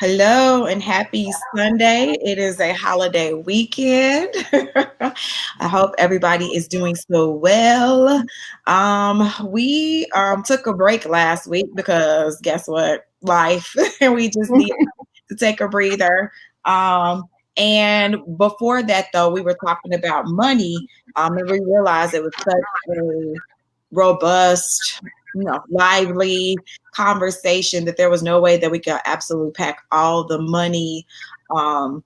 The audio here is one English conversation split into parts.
Hello and happy Sunday. It is a holiday weekend. I hope everybody is doing so well. We took a break last week because guess what? Life. And we just need to take a breather. Um, and before that, though, we were talking about money. And we realized it was such a robust, lively conversation that there was no way that we could absolutely pack all the money, um,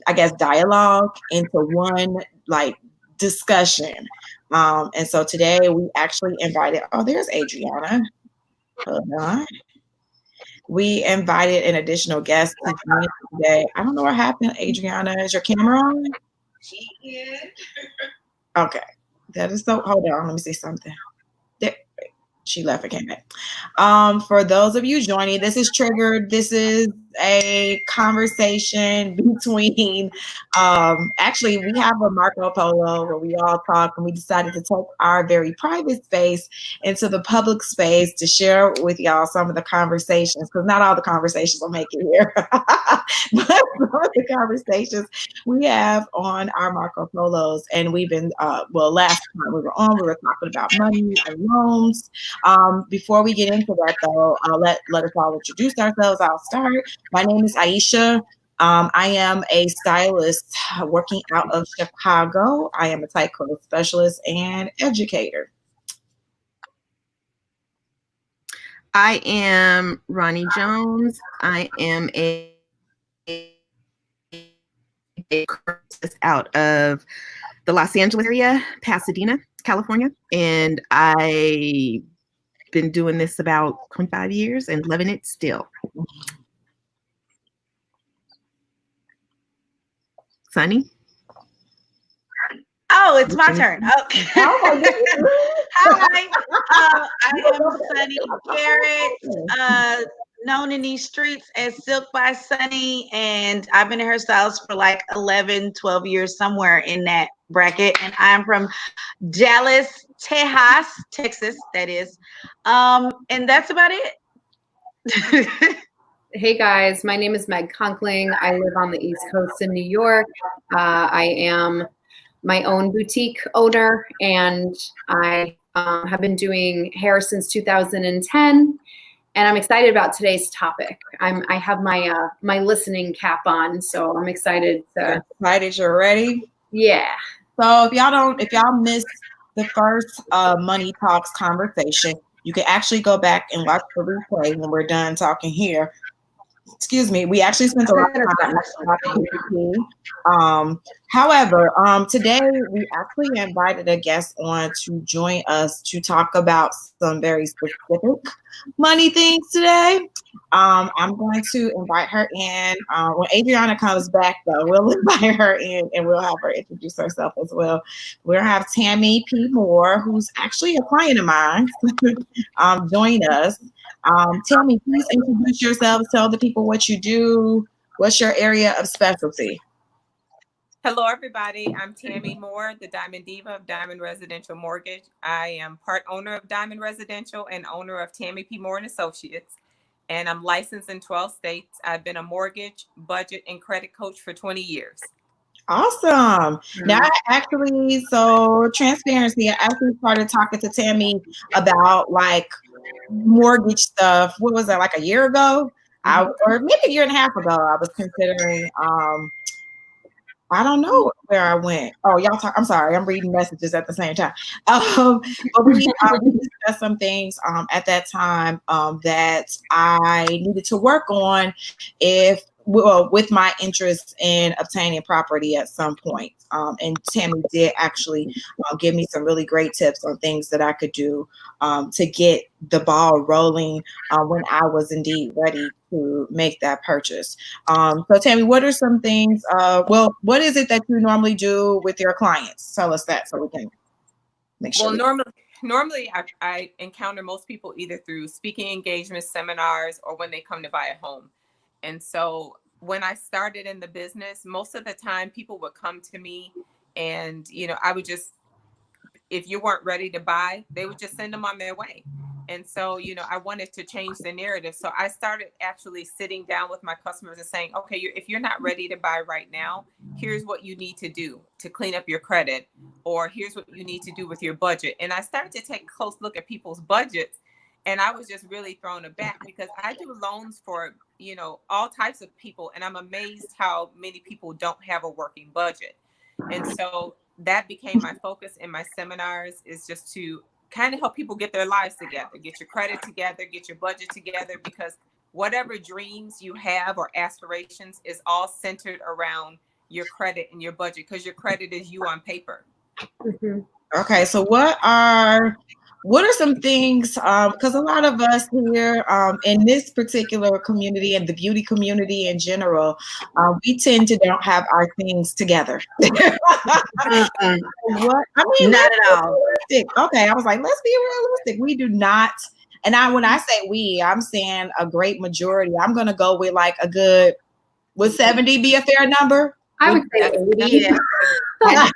I guess, dialogue into one like discussion. And so today we actually invited, oh, there's Adriana. Hold on. We invited an additional guest to join us today. I don't know what happened, Adriana. Is your camera on? She is. Okay. That is so, hold on. Let me see something. There, she left and came back. For those of you joining, this is Triggered. This is a conversation between, actually, we have a Marco Polo where we all talk, and we decided to take our very private space into the public space to share with y'all some of the conversations, because not all the conversations will make it here, but some of the conversations we have on our Marco Polos. And we've been, last time we were on, we were talking about money and loans. Before we get into that, though, let us all introduce ourselves. I'll start. My name is Aisha. I am a stylist working out of Chicago. I am a tight clothes specialist and educator. I am Ronnie Jones. I am a out of the Los Angeles area, Pasadena, California, and I've been doing this about 25 years and loving it still. Sunny? Oh, it's my turn. Okay. Hi, I am Sunny Garrett, known in these streets as Silk by Sunny, and I've been a hairstylist for like 11, 12 years, somewhere in that bracket, and I'm from Dallas, Texas, that is. And that's about it. Hey guys, my name is Meg Conkling. I live on the East Coast in New York. I am my own boutique owner, and I have been doing hair since 2010. And I'm excited about today's topic. I have my my listening cap on, so I'm excited. Excited, you're ready? Yeah. So if y'all missed the first Money Talks conversation, you can actually go back and watch the replay when we're done talking here. Excuse me, we actually spent a lot of time talking. However, today we actually invited a guest on to join us to talk about some very specific money things today. I'm going to invite her in. When Adriana comes back, though, we'll invite her in and we'll have her introduce herself as well. We'll have Tammy P. Moore, who's actually a client of mine, join us. Tammy, please introduce yourself. Tell the people what you do. What's your area of specialty? Hello, everybody. I'm Tammy Moore, the Diamond Diva of Diamond Residential Mortgage. I am part owner of Diamond Residential and owner of Tammy P. Moore and Associates. And I'm licensed in 12 states. I've been a mortgage, budget, and credit coach for 20 years. Awesome. Now, so transparency, I actually started talking to Tammy about like mortgage stuff. What was that, like a year ago? Or maybe a year and a half ago, I was considering I don't know where I went. Oh, y'all talk. I'm sorry. I'm reading messages at the same time. But we discussed some things at that time that I needed to work on with my interest in obtaining property at some point. And Tammy did actually give me some really great tips on things that I could do to get the ball rolling when I was indeed ready to make that purchase. So Tammy, what are some things, what is it that you normally do with your clients? Tell us that so we can make sure. Well, normally I encounter most people either through speaking engagements, seminars, or when they come to buy a home. And so when I started in the business, most of the time people would come to me and, I would just, if you weren't ready to buy, they would just send them on their way. And so, I wanted to change the narrative. So I started actually sitting down with my customers and saying, okay, if you're not ready to buy right now, here's what you need to do to clean up your credit, or here's what you need to do with your budget. And I started to take a close look at people's budgets. And I was just really thrown aback because I do loans for, all types of people. And I'm amazed how many people don't have a working budget. And so that became my focus in my seminars, is just to kind of help people get their lives together, get your credit together, get your budget together, because whatever dreams you have or aspirations is all centered around your credit and your budget, because your credit is you on paper. Mm-hmm. Okay, so what are some things, because a lot of us here in this particular community and the beauty community in general, we tend to don't have our things together. What? I mean, not at all. Realistic. Okay, I was like, let's be realistic. We do not. And when I say we, I'm saying a great majority. I'm going to go with like a good, would 70 be a fair number? I would say 80. Yeah.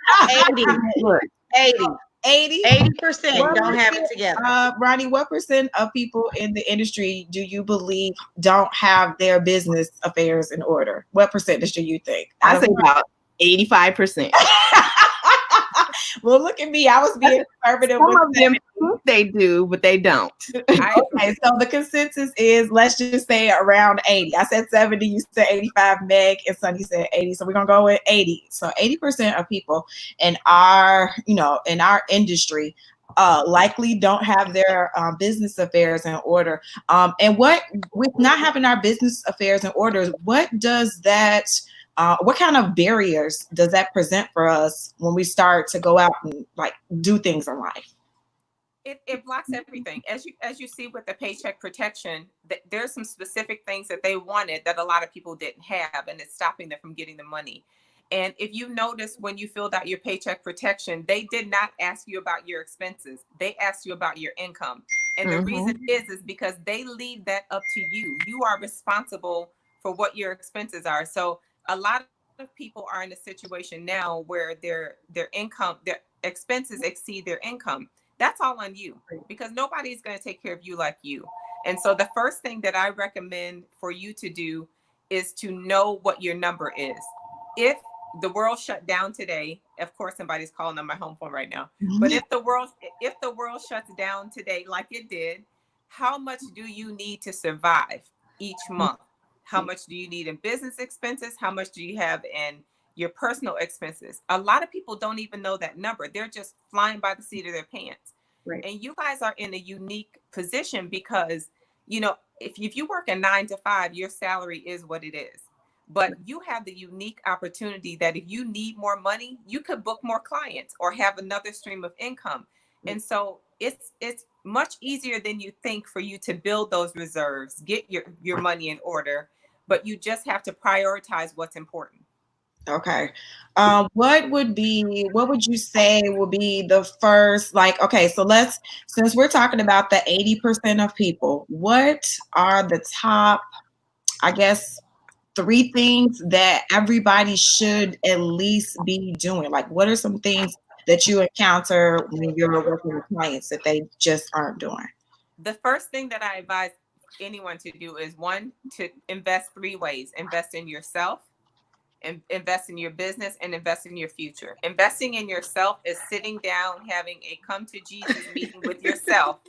80. 80% don't have it together. Ronnie, what percent of people in the industry do you believe don't have their business affairs in order? What percentage do you think? I say about 85%. Well, look at me. I was being conservative. Some of them think they do, but they don't. Okay, so the consensus is, let's just say around 80. I said 70, you said 85, Meg and Sunny said 80. So we're going to go with 80. So 80% of people in our, in our industry likely don't have their business affairs in order. And with not having our business affairs in order, what does that what kind of barriers does that present for us when we start to go out and like do things in life? It blocks everything. As you see with the paycheck protection, there's some specific things that they wanted that a lot of people didn't have, and it's stopping them from getting the money. And if you notice, when you filled out your paycheck protection, they did not ask you about your expenses. They asked you about your income. And the reason is because they leave that up to you. You are responsible for what your expenses are. So a lot of people are in a situation now where their income, their expenses exceed their income. That's all on you, because nobody's going to take care of you like you. And so the first thing that I recommend for you to do is to know what your number is. If the world shut down today, of course, somebody's calling on my home phone right now, but if the world shuts down today, like it did, how much do you need to survive each month? How much do you need in business expenses? How much do you have in your personal expenses? A lot of people don't even know that number. They're just flying by the seat of their pants. Right. And you guys are in a unique position because, if you work a 9 to 5, your salary is what it is. But you have the unique opportunity that if you need more money, you could book more clients or have another stream of income. And so it's much easier than you think for you to build those reserves, get your money in order, but you just have to prioritize what's important. Okay. What would you say will be the first, so since we're talking about the 80% of people, what are the top, I guess, 3 things that everybody should at least be doing? Like, what are some things that you encounter when you're working with clients that they just aren't doing? The first thing that I advise anyone to do is, 1, to invest 3 ways. Invest in yourself, invest in your business, and invest in your future. Investing in yourself is sitting down, having a come to Jesus meeting with yourself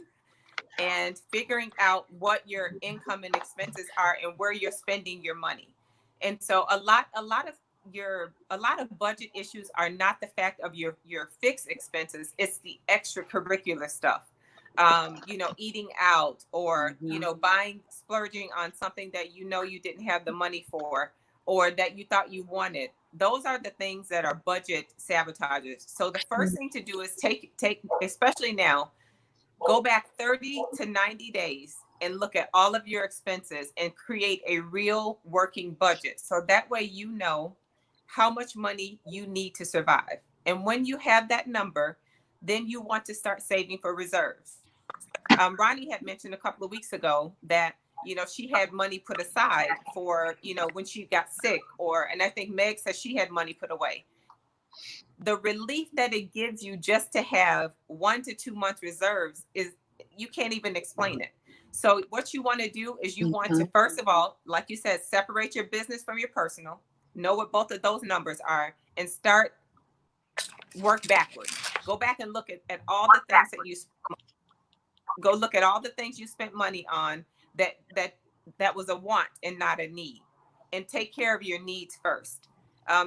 and figuring out what your income and expenses are and where you're spending your money. And so a lot of budget issues are not the fact of your fixed expenses. It's the extracurricular stuff. Eating out, or, splurging on something that you didn't have the money for, or that you thought you wanted. Those are the things that are budget sabotagers. So the first thing to do is take, especially now, go back 30 to 90 days and look at all of your expenses and create a real working budget. So that way you know how much money you need to survive. And when you have that number, then you want to start saving for reserves. Ronnie had mentioned a couple of weeks ago that, she had money put aside for, when she got sick, and I think Meg said she had money put away. The relief that it gives you just to have 1 to 2 months reserves you can't even explain it. So what you want to do is you want to, first of all, like you said, separate your business from your personal, know what both of those numbers are, and start work backwards. Go back and look at all the things that you go look at all the things you spent money on that was a want and not a need, and take care of your needs first.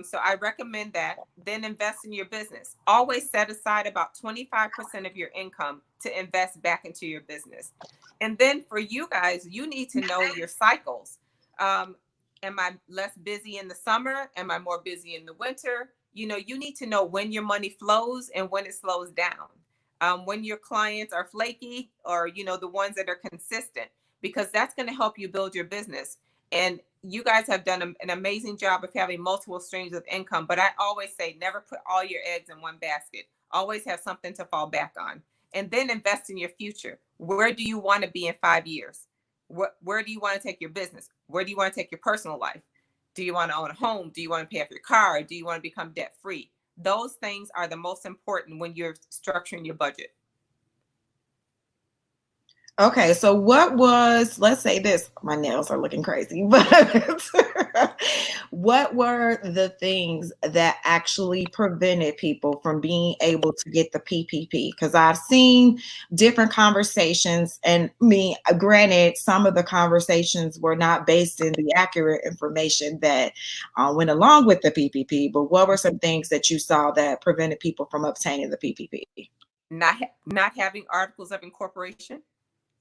So I recommend that. Then invest in your business. Always set aside about 25% of your income to invest back into your business. And then for you guys, you need to know your cycles. Am I less busy in the summer? Am I more busy in the winter? You need to know when your money flows and when it slows down. When your clients are flaky, or the ones that are consistent, because that's going to help you build your business. And you guys have done an amazing job of having multiple streams of income, but I always say never put all your eggs in one basket. Always have something to fall back on. And then invest in your future. Where do you want to be in 5 years? Where do you want to take your business? Where do you want to take your personal life? Do you want to own a home? Do you want to pay off your car? Do you want to become debt free? Those things are the most important when you're structuring your budget. Okay, so let's say this, my nails are looking crazy, but what were the things that actually prevented people from being able to get the PPP? Because I've seen different conversations, and granted, some of the conversations were not based in the accurate information that went along with the PPP, but what were some things that you saw that prevented people from obtaining the PPP? Not having articles of incorporation.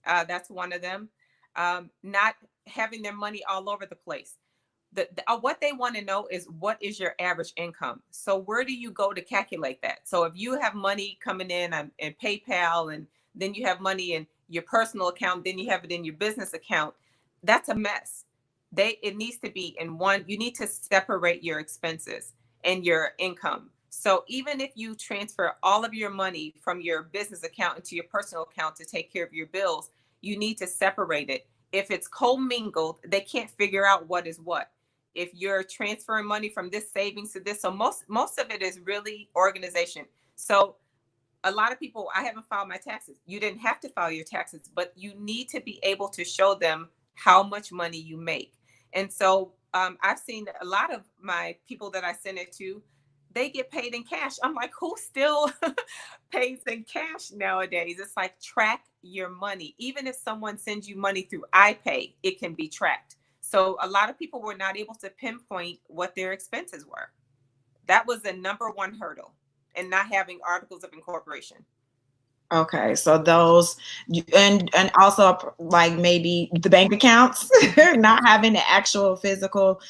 That's one of them. Not having their money all over the place. What they want to know is, what is your average income? So where do you go to calculate that? So if you have money coming in PayPal, and then you have money in your personal account, then you have it in your business account, that's a mess. It needs to be in one. You need to separate your expenses and your income. So even if you transfer all of your money from your business account into your personal account to take care of your bills, you need to separate it. If it's commingled, they can't figure out what is what. If you're transferring money from this savings to this, so most of it is really organization. So a lot of people, I haven't filed my taxes. You didn't have to file your taxes, but you need to be able to show them how much money you make. And so I've seen a lot of my people that I send it to, they get paid in cash. I'm like, who still pays in cash nowadays? It's like, track your money. Even if someone sends you money through iPay, it can be tracked. So a lot of people were not able to pinpoint what their expenses were. That was the number one hurdle, and not having articles of incorporation. Okay, so those, and also like maybe the bank accounts, not having the actual physical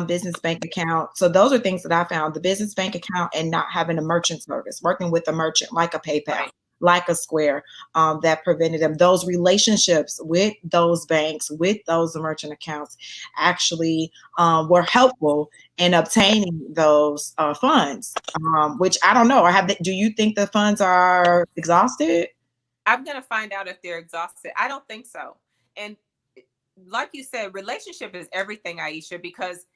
business bank account. So those are things that I found: the business bank account, and not having a merchant service, working with a merchant like a PayPal, Right, like a Square, that prevented them. Those relationships with those banks, with those merchant accounts, actually were helpful in obtaining those funds. Which I don't know. Do you think the funds are exhausted? I'm going to find out if they're exhausted. I don't think so. And like you said, relationship is everything, Aisha, because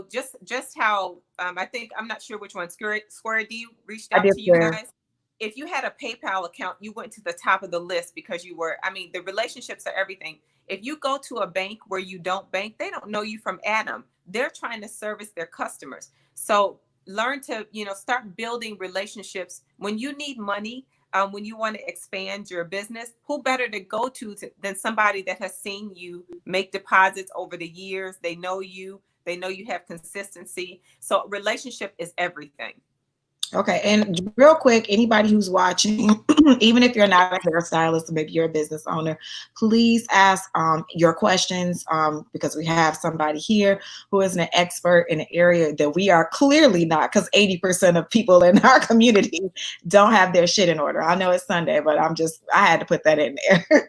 just how I think, I'm not sure which one, Square D reached I out did to you Square. guys. If you had a PayPal account, you went to the top of the list because the relationships are everything. If you go to a bank where you don't bank, they don't know you from Adam. They're trying to service their customers. So learn to, start building relationships. When you need money, when you want to expand your business, who better to go to than somebody that has seen you make deposits over the years? They know you have consistency. So relationship is everything. Okay, and real quick, anybody who's watching, even if you're not a hairstylist, or maybe you're a business owner, please ask your questions, because we have somebody here who is an expert in an area that we are clearly not, because 80% of people in our community don't have their shit in order. I know it's Sunday, but I had to put that in there.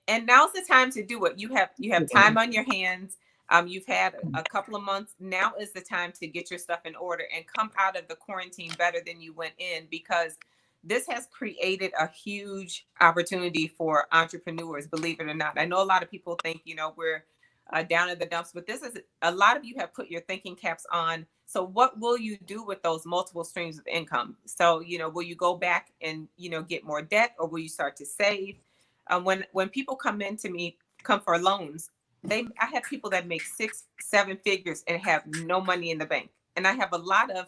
And now's the time to do it. You have time on your hands. You've had a couple of months. Now is the time to get your stuff in order and come out of the quarantine better than you went in, because this has created a huge opportunity for entrepreneurs, believe it or not. I know a lot of people think, we're down in the dumps. But this is, a lot of you have put your thinking caps on. So what will you do with those multiple streams of income? So, will you go back and, get more debt, or will you start to save? When people come for loans, I have people that make 6-7 figures and have no money in the bank. And I have a lot of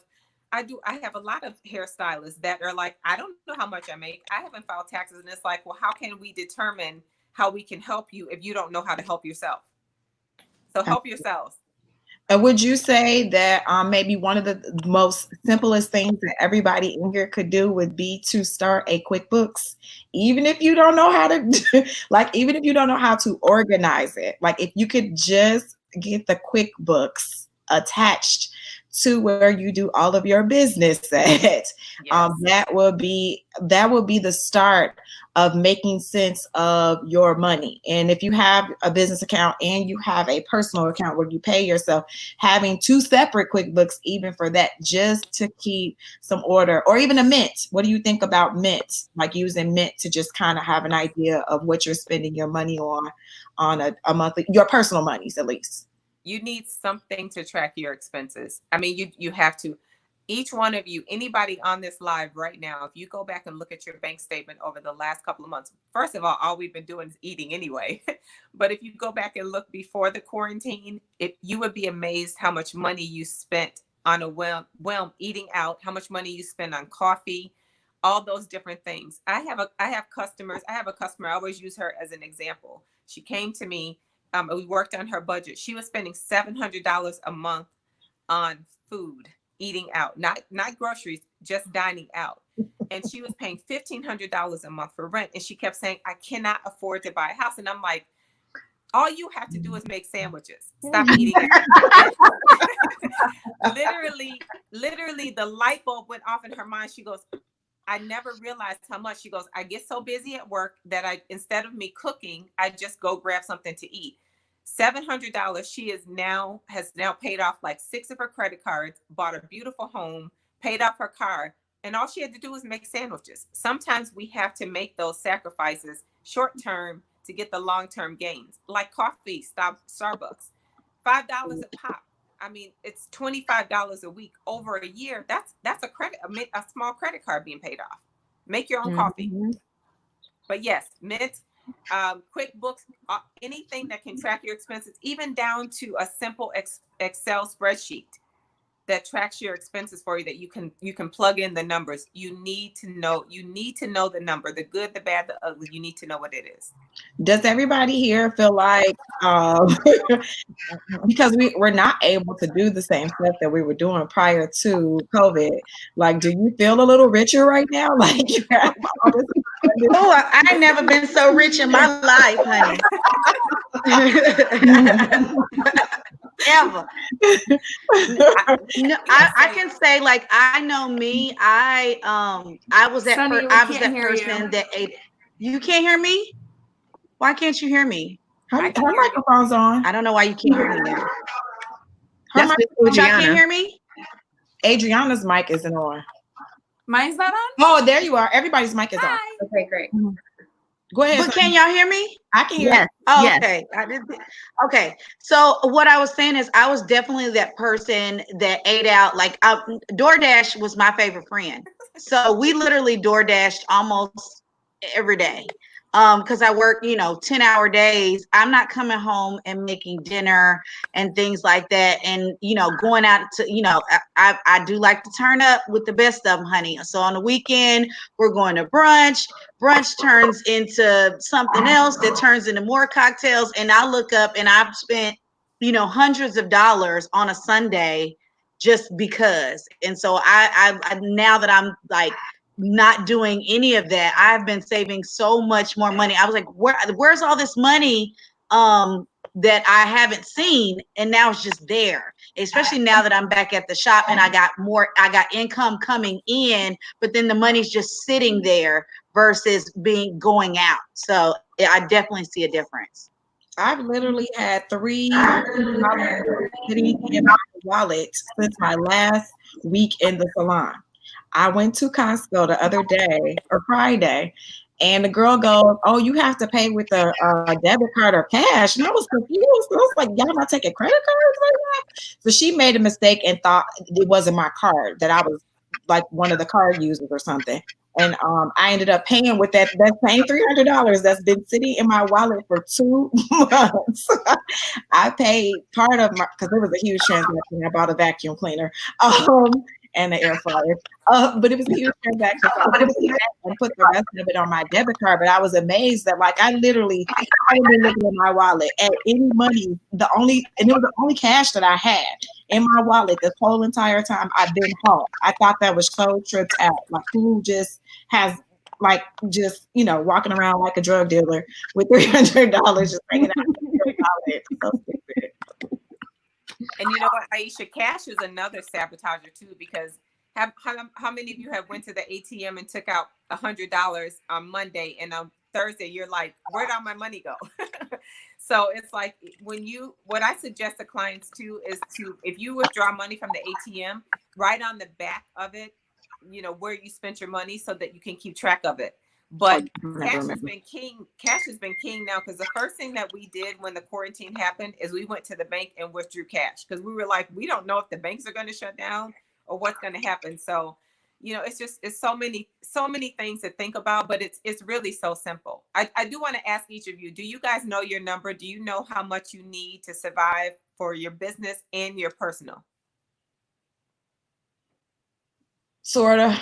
hairstylists that are like, I don't know how much I make. I haven't filed taxes. And it's like, well, how can we determine how we can help you if you don't know how to help yourself? So help yourselves. Would you say that maybe one of the most simplest things that everybody in here could do would be to start a QuickBooks, even if you don't know how to, even if you don't know how to organize it? Like, if you could just get the QuickBooks attached to where you do all of your business at, yes. That would be the start of making sense of your money. And if you have a business account and you have a personal account where you pay yourself, having 2 separate QuickBooks, even for that, just to keep some order, or even a Mint. What do you think about Mint? Like using Mint to just kind of have an idea of what you're spending your money on a monthly, your personal monies at least. You need something to track your expenses. I mean, you have to. Each one of you, anybody on this live right now, if you go back and look at your bank statement over the last couple of months, first of all we've been doing is eating anyway. But if you go back and look before the quarantine, you would be amazed how much money you spent on a whim eating out, how much money you spend on coffee, all those different things. I have customers. I have a customer. I always use her as an example. She came to me. We worked on her budget. She was spending $700 a month on food, eating out, not groceries, just dining out. And she was paying $1,500 a month for rent. And she kept saying, I cannot afford to buy a house. And I'm like, all you have to do is make sandwiches. Stop eating out. Literally, the light bulb went off in her mind. She goes, I never realized how much. She goes, I get so busy at work that instead of me cooking, I just go grab something to eat. $700. She has now paid off like 6 of her credit cards, bought a beautiful home, paid off her car, and all she had to do was make sandwiches. Sometimes we have to make those sacrifices short term to get the long term gains, like coffee. Starbucks, $5 a pop. I mean, it's $25 a week over a year. That's a small credit card being paid off. Make your own coffee. But yes, Mint, QuickBooks, anything that can track your expenses, even down to a simple Excel spreadsheet that tracks your expenses for you, that you can plug in the numbers. You need to know the number, the good, the bad, the ugly. You need to know what it is. Does everybody here feel like, because we're not able to do the same stuff that we were doing prior to COVID, like, do you feel a little richer right now? Like, you have all this. Oh, I've never been so rich in my life, honey. Ever. No, I can say, like, I know me. I was that person that ate. You can't hear me? Why can't you hear me? Her microphone's on. I don't know why you can't hear me now. Y'all can't hear me? Adriana's mic isn't on. Mine's not on? Oh, there you are. Everybody's mic is on. Okay, great. Go ahead. But can y'all hear me? I can hear. Yes. Oh, yes. okay. Okay. So what I was saying is, I was definitely that person that ate out. Like, DoorDash was my favorite friend. So we literally DoorDashed almost every day. Because I work, 10-hour days. I'm not coming home and making dinner and things like that. And, going out to, I do like to turn up with the best of them, honey. So on the weekend, we're going to brunch. Brunch turns into something else that turns into more cocktails. And I look up and I've spent, hundreds of dollars on a Sunday just because. And so I now that I'm like, not doing any of that, I've been saving so much more money. I was like, where's all this money that I haven't seen? And now it's just there, especially now that I'm back at the shop and I got income coming in, but then the money's just sitting there versus going out. So I definitely see a difference. I've literally had $3 sitting in my wallet since my last week in the salon. I went to Costco the other day, or Friday, And the girl goes, "Oh, you have to pay with a debit card or cash." And I was confused. I was like, "Y'all not taking credit cards right now?" So she made a mistake and thought it wasn't my card, that I was like one of the card users or something. And I ended up paying with that same $300 that's been sitting in my wallet for 2 months. I paid part of my, because it was a huge transaction. I bought a vacuum cleaner and an air fryer. But it was a huge transaction. So I paid that and put the rest of it on my debit card. But I was amazed that, like, I literally hadn't been looking at my wallet at any money. And it was the only cash that I had in my wallet this whole entire time I've been home. I thought that was so tripped out. Like, who just has, like, just, walking around like a drug dealer with $300 just hanging out in your wallet. So stupid. And you know what, Aisha, cash is another sabotager too, because how many of you have went to the ATM and took out $100 on Monday, and on Thursday you're like, where'd all my money go? So it's like, what I suggest to clients too is if you withdraw money from the ATM, write on the back of it, where you spent your money, so that you can keep track of it. But cash has been king. Cash has been king now, because the first thing that we did when the quarantine happened is we went to the bank and withdrew cash, because we were like, we don't know if the banks are going to shut down or what's going to happen. So, it's so many things to think about, but it's really so simple. I do want to ask each of you, do you guys know your number? Do you know how much you need to survive for your business and your personal? Sort of.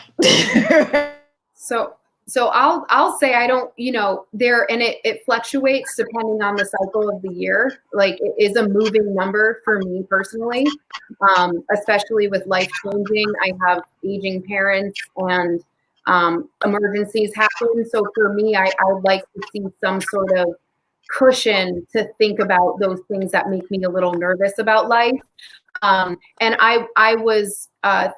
So I'll say I don't, and it fluctuates depending on the cycle of the year. Like, it is a moving number for me personally, especially with life changing. I have aging parents and emergencies happen. So for me, I would like to see some sort of cushion to think about those things that make me a little nervous about life. And I was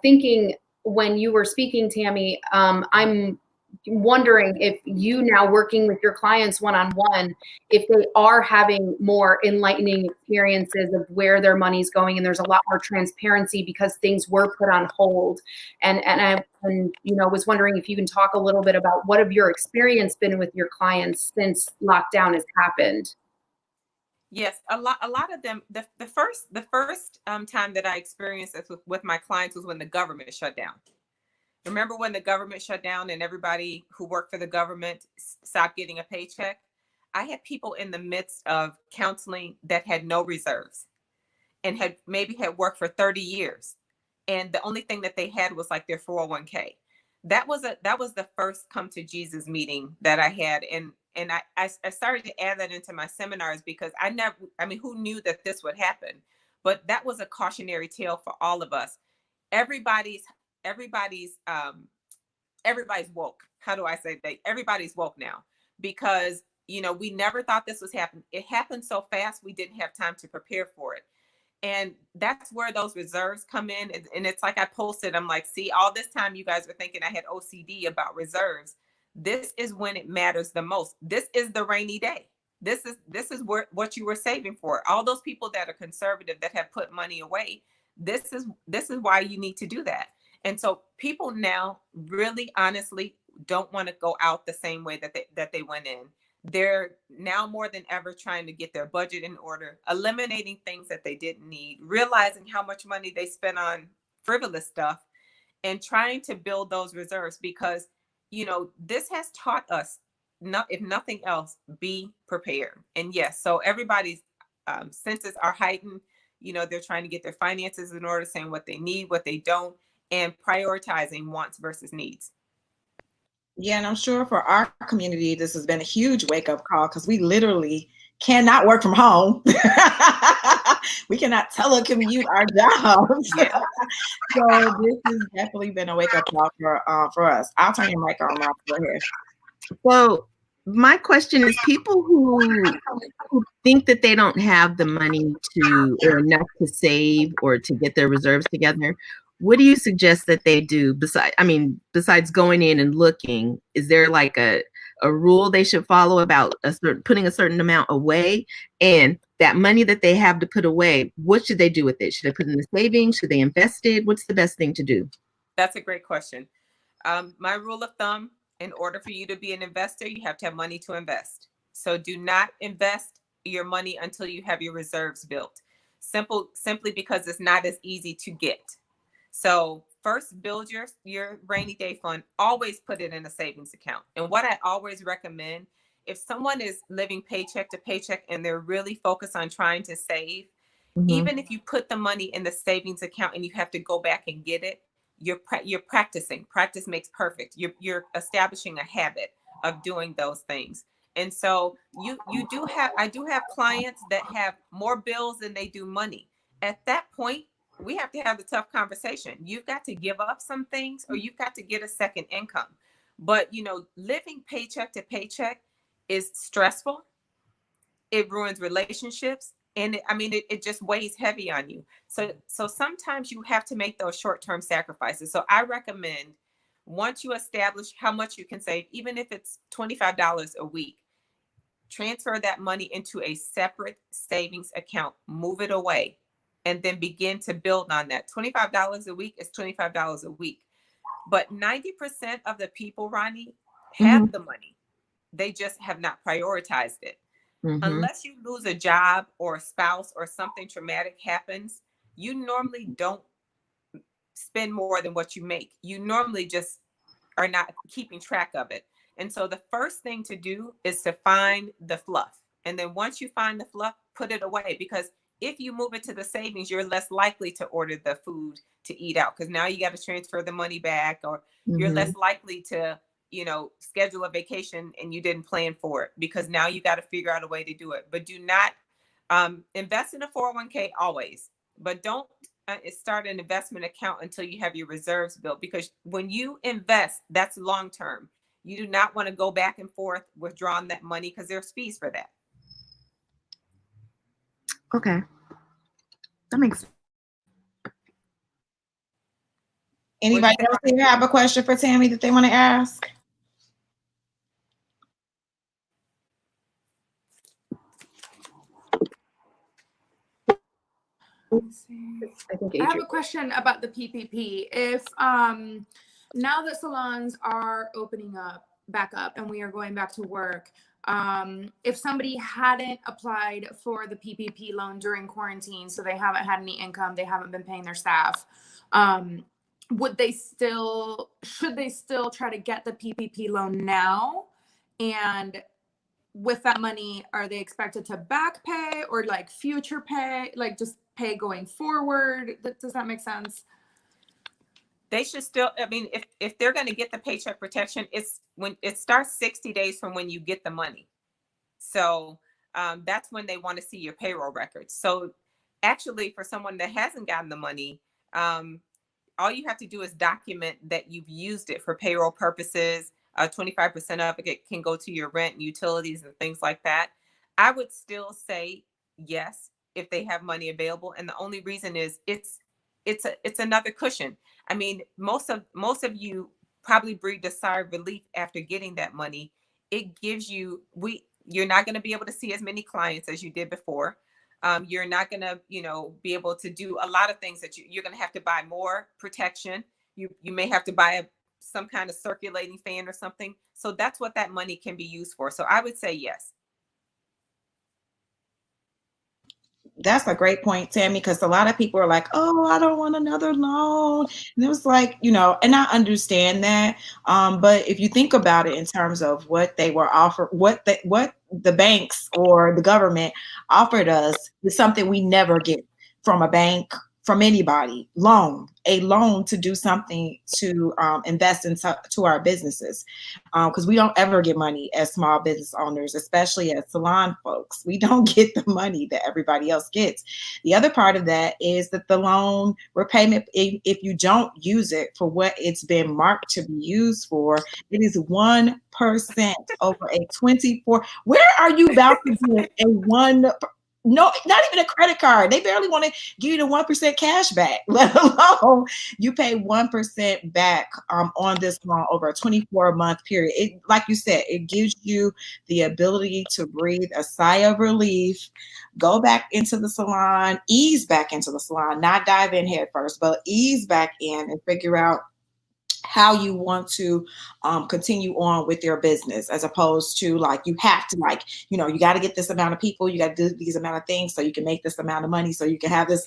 thinking when you were speaking, Tammy, I'm wondering if you, now working with your clients one-on-one, if they are having more enlightening experiences of where their money's going, and there's a lot more transparency because things were put on hold. And I was wondering if you can talk a little bit about what have your experience been with your clients since lockdown has happened. Yes, a lot of them. The first time that I experienced this with my clients was when the government shut down. Remember when the government shut down and everybody who worked for the government stopped getting a paycheck? I had people in the midst of counseling that had no reserves and had worked for 30 years. And the only thing that they had was like their 401k. That was the first come to Jesus meeting that I had. And I started to add that into my seminars, because who knew that this would happen? But that was a cautionary tale for all of us. Everybody's woke. How do I say that? Everybody's woke now, because we never thought this was happening. It happened so fast, we didn't have time to prepare for it. And that's where those reserves come in. And it's like I posted, I'm like, see, all this time you guys were thinking I had OCD about reserves. This is when it matters the most. This is the rainy day. This is what you were saving for. All those people that are conservative, that have put money away, this is why you need to do that. And so people now really honestly don't want to go out the same way that they went in. They're now more than ever trying to get their budget in order, eliminating things that they didn't need, realizing how much money they spent on frivolous stuff, and trying to build those reserves, because this has taught us, if nothing else, be prepared. And yes, so everybody's senses are heightened. They're trying to get their finances in order, saying what they need, what they don't, and prioritizing wants versus needs. Yeah, and I'm sure for our community, this has been a huge wake-up call, because we literally cannot work from home. We cannot telecommute our jobs. Yeah. So this has definitely been a wake-up call for us. I'll turn your mic on, Mark. Go ahead. So my question is, people who think that they don't have the money or enough to save or to get their reserves together, what do you suggest that they do besides going in and looking? Is there like a rule they should follow about putting a certain amount away? And that money that they have to put away, what should they do with it? Should they put it in the savings? Should they invest it? What's the best thing to do? That's a great question. My rule of thumb, In order for you to be an investor, you have to have money to invest. So do not invest your money until you have your reserves built. Simply because it's not as easy to get. So first build your rainy day fund. Always put it in a savings account. And what I always recommend, if someone is living paycheck to paycheck and they're really focused on trying to save, even if you put the money in the savings account and you have to go back and get it, you're practicing. Practice makes perfect. You're establishing a habit of doing those things. And so I do have clients that have more bills than they do money. At that point, we have to have the tough conversation. You've got to give up some things or you've got to get a second income. But living paycheck to paycheck is stressful. It ruins relationships, and it just weighs heavy on you. So sometimes you have to make those short-term sacrifices. So I recommend, once you establish how much you can save, even if it's $25 a week, transfer that money into a separate savings account, move it away, and then begin to build on that. $25 a week is $25 a week. But 90% of the people, Ronnie, have the money. They just have not prioritized it. Unless you lose a job or a spouse or something traumatic happens, you normally don't spend more than what you make. You normally just are not keeping track of it. And so the first thing to do is to find the fluff. And then once you find the fluff, put it away, because if you move it to the savings, you're less likely to order the food to eat out, because now you got to transfer the money back, or you're less likely to schedule a vacation and you didn't plan for it, because now you got to figure out a way to do it. But do not invest in a 401k always, but don't start an investment account until you have your reserves built, because when you invest, that's long term. You do not want to go back and forth withdrawing that money, because there's fees for that. Okay, that makes sense. Anybody else here have a question for Tammy that they want to ask? I have a question about the PPP. If now that salons are opening back up and we are going back to work, if somebody hadn't applied for the PPP loan during quarantine, so they haven't had any income, they haven't been paying their staff, should they still try to get the PPP loan now? And with that money, are they expected to back pay or like future pay, like just pay going forward? Does that make sense? They should still, if they're going to get the paycheck protection, it's when it starts 60 days from when you get the money. So that's when they want to see your payroll records. So actually, for someone that hasn't gotten the money, all you have to do is document that you've used it for payroll purposes. 25% of it can go to your rent and utilities and things like that. I would still say yes if they have money available, and the only reason is it's another cushion. Most of you probably breathed a sigh of relief after getting that money. It gives you're not going to be able to see as many clients as you did before. You're not going to be able to do a lot of things that you're going to have to buy more protection. You may have to buy some kind of circulating fan or something. So that's what that money can be used for. So I would say yes. That's a great point, Tammy, because a lot of people are like, oh, I don't want another loan. And it was like, and I understand that. But if you think about it in terms of what they were offered, what the banks or the government offered us is something we never get from a bank, from anybody. A loan to do something to invest into our businesses, because we don't ever get money as small business owners, especially as salon folks. We don't get the money that everybody else gets. The other part of that is that the loan repayment, if you don't use it for what it's been marked to be used for, it is 1% over a 24. Where are you about to get a one? No, not even a credit card. They barely want to give you the 1% cash back, let alone you pay 1% back on this loan over a 24-month period. It, like you said, it gives you the ability to breathe a sigh of relief, go back into the salon, ease back into the salon, not dive in head first, but ease back in and figure out how you want to continue on with your business, as opposed to like you have to, like, you got to get this amount of people, you got to do these amount of things so you can make this amount of money so you can have this.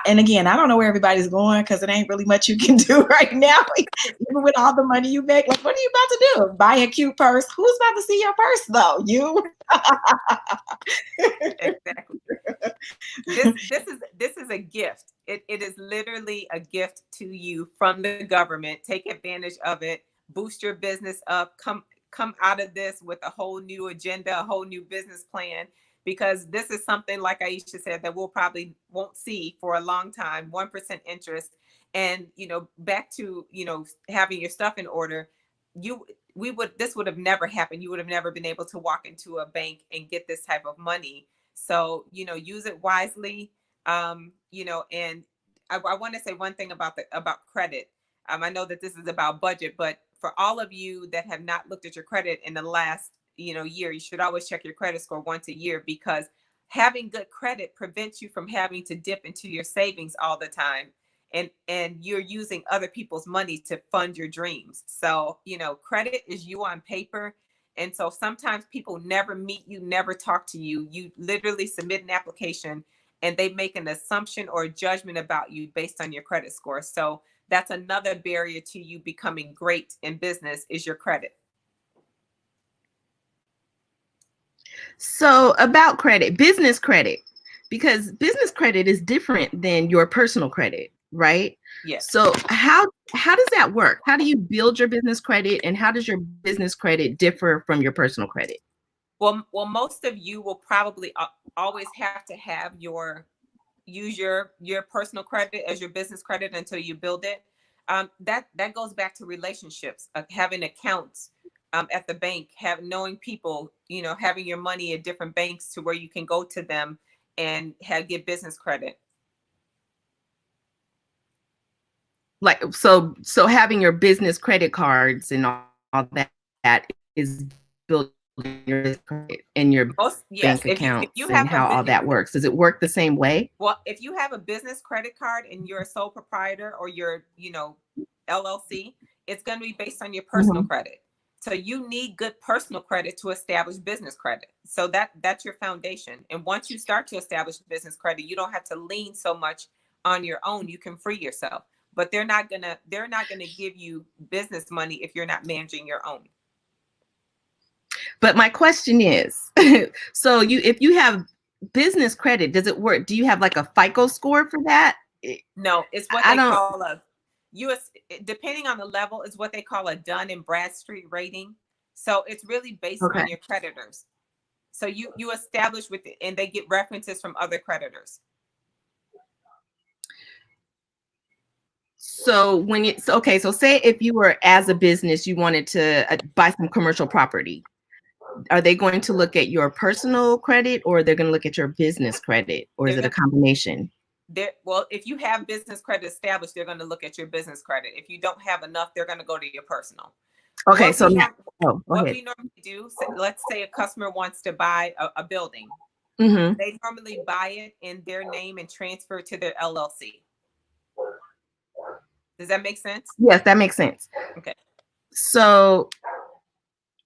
And again, I don't know where everybody's going, because it ain't really much you can do right now. Even with all the money you make, like, what are you about to do? Buy a cute purse? Who's about to see your purse though? You. Exactly. This is a gift. It is literally a gift to you from the government. Take advantage of it. Boost your business up. Come out of this with a whole new agenda, a whole new business plan, because this is something, like Aisha said, that we'll probably won't see for a long time. 1% interest, and back to having your stuff in order. This would have never happened. You would have never been able to walk into a bank and get this type of money. So, use it wisely. And I want to say one thing about credit. I know that this is about budget, but for all of you that have not looked at your credit in the last, year, you should always check your credit score once a year, because having good credit prevents you from having to dip into your savings all the time. And you're using other people's money to fund your dreams. So, credit is you on paper. And so sometimes people never meet you, never talk to you. You literally submit an application and they make an assumption or a judgment about you based on your credit score. So that's another barrier to you becoming great in business, is your credit. So about credit, business credit, because business credit is different than your personal credit, right? Yes. So how does that work? How do you build your business credit, and how does your business credit differ from your personal credit? Well, most of you will probably always have to use your personal credit as your business credit until you build it. That goes back to relationships, having accounts at the bank, knowing people, having your money at different banks to where you can go to them and get business credit. Like, so having your business credit cards and all that is building your credit and your bank accounts, if you and how all that works. Does it work the same way? Well, if you have a business credit card and you're a sole proprietor or you're, LLC, it's going to be based on your personal credit. So you need good personal credit to establish business credit. So that's your foundation. And once you start to establish business credit, you don't have to lean so much on your own. You can free yourself. But they're not gonna give you business money if you're not managing your own. But my question is, so if you have business credit, does it work? Do you have like a FICO score for that? No, it's what they call a US, depending on the level, is what they call a Dun and Bradstreet rating. So it's really based on your creditors. So you establish with it, and they get references from other creditors. So when it's okay, so say if you were, as a business, you wanted to buy some commercial property, are they going to look at your personal credit, or they're going to look at your business credit, or is it a combination? Well, if you have business credit established, they're going to look at your business credit. If you don't have enough, they're going to go to your personal. Okay, what we normally do, let's say a customer wants to buy a building. They normally buy it in their name and transfer it to their LLC. Does that make sense? Yes, that makes sense. Okay. So,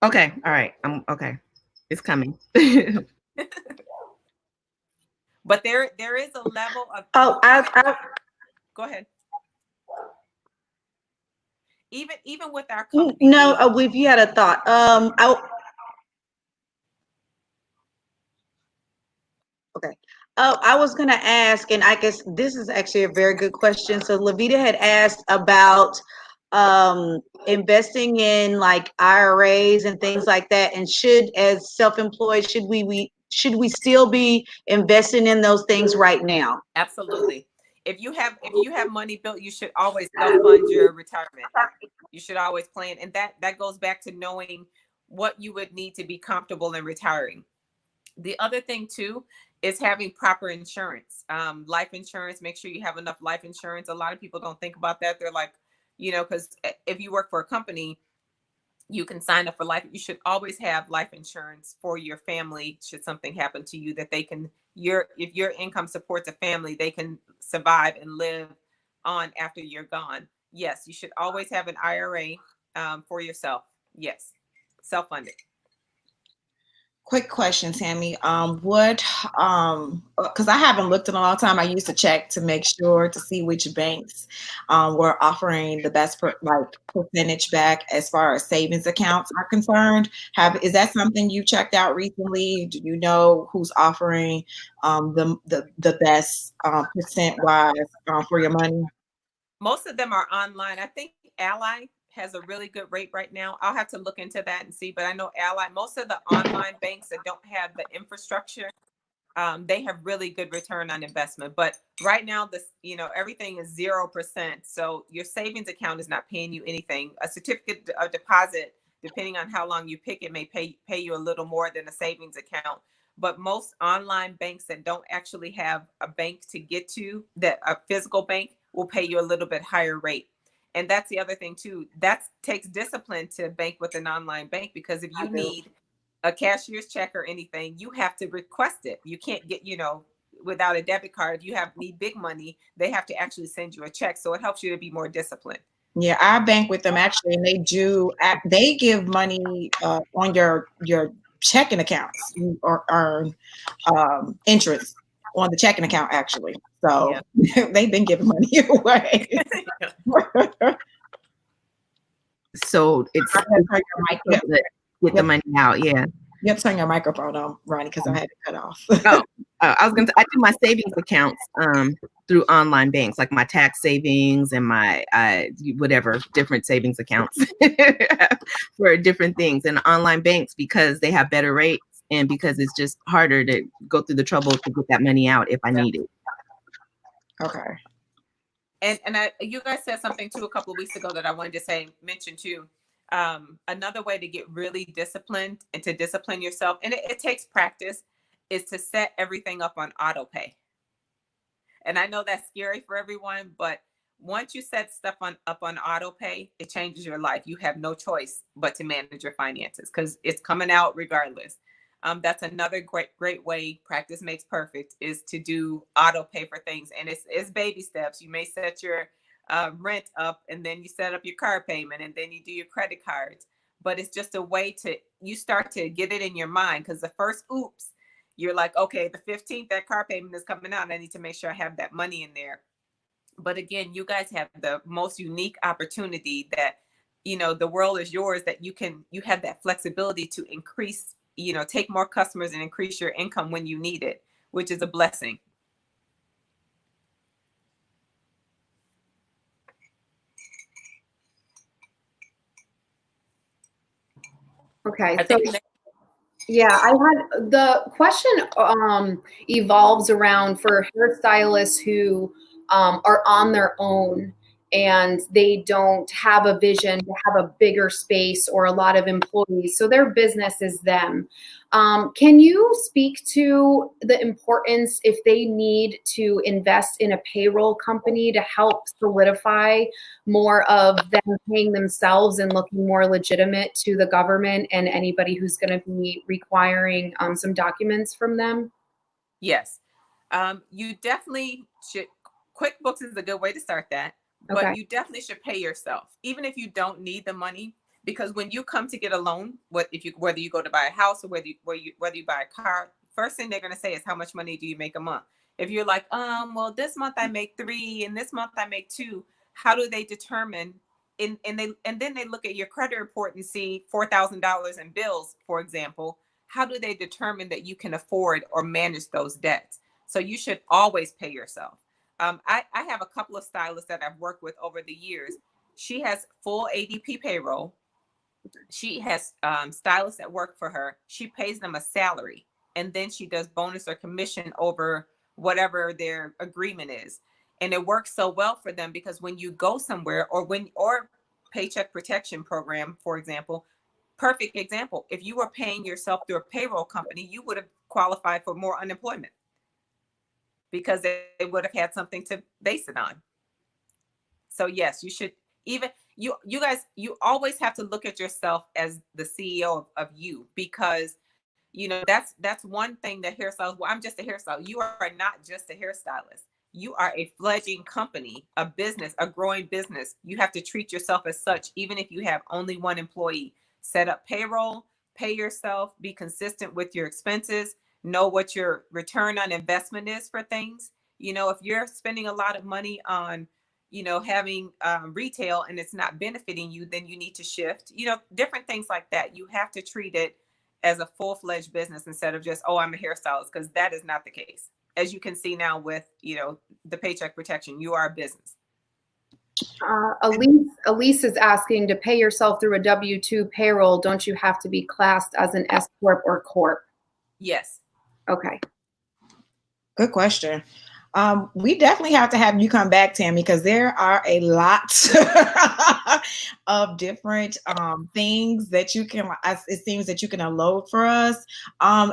okay, all right. Okay. It's coming. But there is a level of go ahead. Even with our company. No, if you had a thought. Okay. I was going to ask, and I guess this is actually a very good question. So Lavita had asked about investing in like IRAs and things like that. And as self-employed, should we still be investing in those things right now? Absolutely. If you have money built, you should always self-fund your retirement. You should always plan. And that goes back to knowing what you would need to be comfortable in retiring. The other thing too is having proper insurance, life insurance. Make sure you have enough life insurance. A lot of people don't think about that. They're like, because if you work for a company, you can sign up for life. You should always have life insurance for your family. Should something happen to you, that they can, if your income supports a family, they can survive and live on after you're gone. Yes, you should always have an IRA for yourself. Yes, self-funded. Quick question, Tammy. Because I haven't looked in a long time. I used to check to make sure to see which banks were offering the best percentage back as far as savings accounts are concerned. Is that something you checked out recently? Do you know who's offering the best percent wise for your money? Most of them are online. I think Ally has a really good rate right now. I'll have to look into that and see, but I know Ally, most of the online banks that don't have the infrastructure, they have really good return on investment. But right now, everything is 0%. So your savings account is not paying you anything. A certificate of deposit, depending on how long you pick it, may pay you a little more than a savings account. But most online banks that don't actually have a bank to get to, that a physical bank, will pay you a little bit higher rate. And that's the other thing too. That takes discipline to bank with an online bank, because if you need a cashier's check or anything, you have to request it. You can't get, without a debit card. If you need big money, they have to actually send you a check. So it helps you to be more disciplined. Yeah, I bank with them actually, and they give money on your checking accounts. You earn interest on the checking account actually. So yeah. They've been giving money away. So it's get the money out. Yeah. You have to turn your microphone on, Ronnie, because I had to cut off. I do my savings accounts through online banks, like my tax savings and my whatever different savings accounts for different things. And online banks, because they have better rates and because it's just harder to go through the trouble to get that money out if I need it. Okay. And you guys said something too a couple of weeks ago that I wanted to mention too. Another way to get really disciplined and to discipline yourself, and it takes practice, is to set everything up on auto pay. And I know that's scary for everyone, but once you set stuff up on auto pay, it changes your life. You have no choice but to manage your finances because it's coming out regardless. That's another great way. Practice makes perfect, is to do auto pay for things, and it's baby steps. You may set your rent up, and then you set up your car payment, and then you do your credit cards. But it's just a way you start to get it in your mind, because the first oops, you're like, okay, the 15th, that car payment is coming out. I need to make sure I have that money in there. But again, you guys have the most unique opportunity that, the world is yours, that you have that flexibility to increase, take more customers and increase your income when you need it, which is a blessing. Okay. Yeah, I had the question evolves around for hairstylists who are on their own and they don't have a vision to have a bigger space or a lot of employees. So their business is them. Can you speak to the importance if they need to invest in a payroll company to help solidify more of them paying themselves and looking more legitimate to the government and anybody who's going to be requiring some documents from them? Yes. You definitely should. QuickBooks is a good way to start that, Okay. but you definitely should pay yourself, even if you don't need the money. Because when you come to get a loan, whether you go to buy a house or whether you buy a car, first thing they're going to say is, how much money do you make a month? If you're like, well, this month I make 3 and this month I make 2, how do they determine? And then they look at your credit report and see $4,000 in bills, for example. How do they determine that you can afford or manage those debts? So you should always pay yourself. I have a couple of stylists that I've worked with over the years. She has full ADP payroll. She has stylists that work for her. She pays them a salary, and then she does bonus or commission over whatever their agreement is. And it works so well for them, because when you go somewhere, or paycheck protection program, for example, perfect example. If you were paying yourself through a payroll company, you would have qualified for more unemployment, because they would have had something to base it on. So yes, you should. Even you guys, you always have to look at yourself as the CEO of you, because that's one thing that hairstylists, well, I'm just a hairstylist. You are not just a hairstylist. you are a fledgling company, a business, a growing business. You have to treat yourself as such, even if you have only one employee. Set up payroll, pay yourself, be consistent with your expenses, know what your return on investment is for things. You know, if you're spending a lot of money on, you know, having retail and it's not benefiting you, then you need to shift, you know, different things like that. You have to treat it as a full-fledged business instead of just, oh, I'm a hairstylist, because that is not the case. As you can see now with, you know, the paycheck protection, you are a business. Elise is asking, to pay yourself through a W-2 payroll, don't you have to be classed as an S Corp or Corp? Yes. Okay. Good question. We definitely have to have you come back, Tammy, because there are a lot of different things that you can, it seems that you can unload for us.